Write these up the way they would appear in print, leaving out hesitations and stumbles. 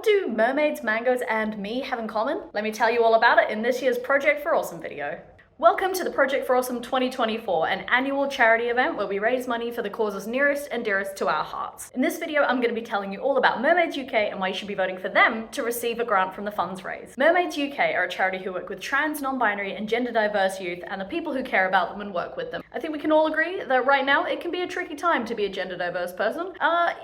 do mermaids, mangoes, and me have in common? Let me tell you all about it in this year's Project for Awesome video. Welcome to the Project for Awesome 2024, an annual charity event where we raise money for the causes nearest and dearest to our hearts. In this video, I'm going to be telling you all about Mermaids UK and why you should be voting for them to receive a grant from the funds raised. Mermaids UK are a charity who work with trans, non-binary, and gender diverse youth and the people who care about them and work with them. I think we can all agree that right now it can be a tricky time to be a gender diverse person.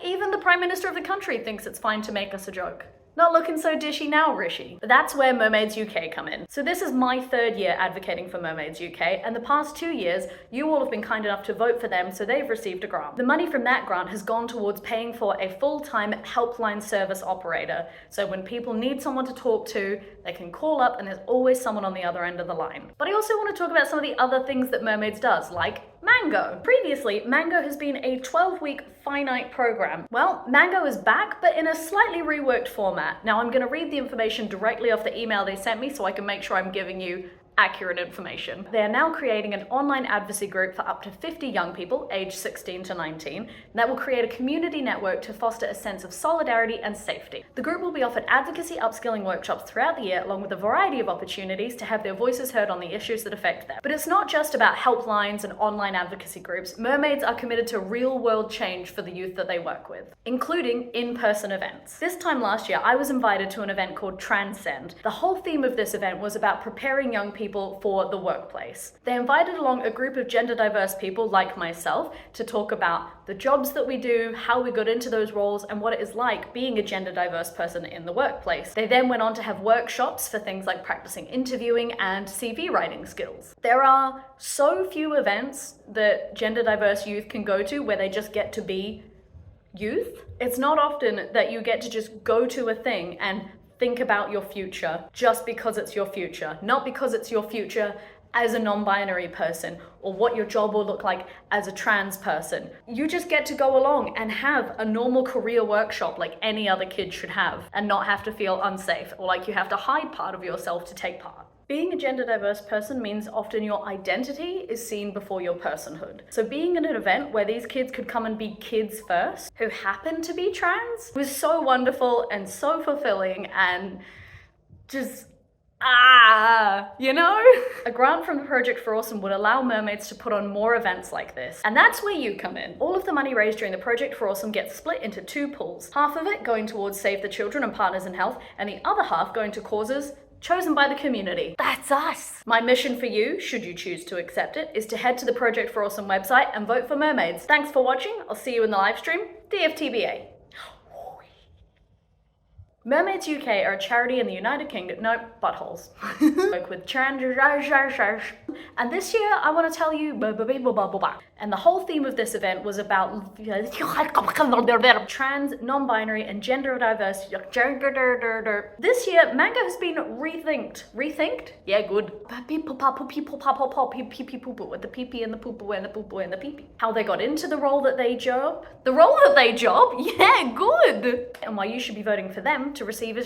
Even the Prime Minister of the country thinks it's fine to make us a joke. Not looking so dishy now, Rishi. But that's where Mermaids UK come in. So this is my third year advocating for Mermaids UK, and the past 2 years, you all have been kind enough to vote for them, so they've received a grant. The money from that grant has gone towards paying for a full-time helpline service operator. So when people need someone to talk to, they can call up and there's always someone on the other end of the line. But I also want to talk about some of the other things that Mermaids does, like Mango. Previously, Mango has been a 12-week finite program. Well, Mango is back, but in a slightly reworked format. Now I'm going to read the information directly off the email they sent me so I can make sure I'm giving you accurate information. They are now creating an online advocacy group for up to 50 young people aged 16 to 19 that will create a community network to foster a sense of solidarity and safety. The group will be offered advocacy upskilling workshops throughout the year along with a variety of opportunities to have their voices heard on the issues that affect them. But it's not just about helplines and online advocacy groups. Mermaids are committed to real-world change for the youth that they work with, including in-person events. This time last year, I was invited to an event called Transcend. The whole theme of this event was about preparing young people for the workplace. They invited along a group of gender diverse people like myself to talk about the jobs that we do, how we got into those roles, and what it is like being a gender diverse person in the workplace. They then went on to have workshops for things like practicing interviewing and CV writing skills. There are so few events that gender diverse youth can go to where they just get to be youth. It's not often that you get to just go to a thing and think about your future just because it's your future, not because it's your future as a non-binary person or what your job will look like as a trans person. You just get to go along and have a normal career workshop like any other kid should have and not have to feel unsafe or like you have to hide part of yourself to take part. Being a gender diverse person means often your identity is seen before your personhood. So being in an event where these kids could come and be kids first, who happen to be trans, was so wonderful and so fulfilling and just, you know? A grant from the Project for Awesome would allow Mermaids to put on more events like this. And that's where you come in. All of the money raised during the Project for Awesome gets split into two pools. Half of it going towards Save the Children and Partners in Health, and the other half going to causes chosen by the community. That's us! My mission for you, should you choose to accept it, is to head to the Project for Awesome website and vote for Mermaids. Thanks for watching. I'll see you in the live stream. DFTBA. Mermaids UK are a charity in the United Kingdom. No, buttholes. Work with trans. And this year I want to tell you. And the whole theme of this event was about trans, non-binary, and gender diverse. This year, Mango has been rethinked. Rethinked? Yeah, good. With the pee-pee and the poo-poo and the poo-poo and the pee-pee. How they got into the role that they job. The role that they job? Yeah, good. And why you should be voting for them to receive a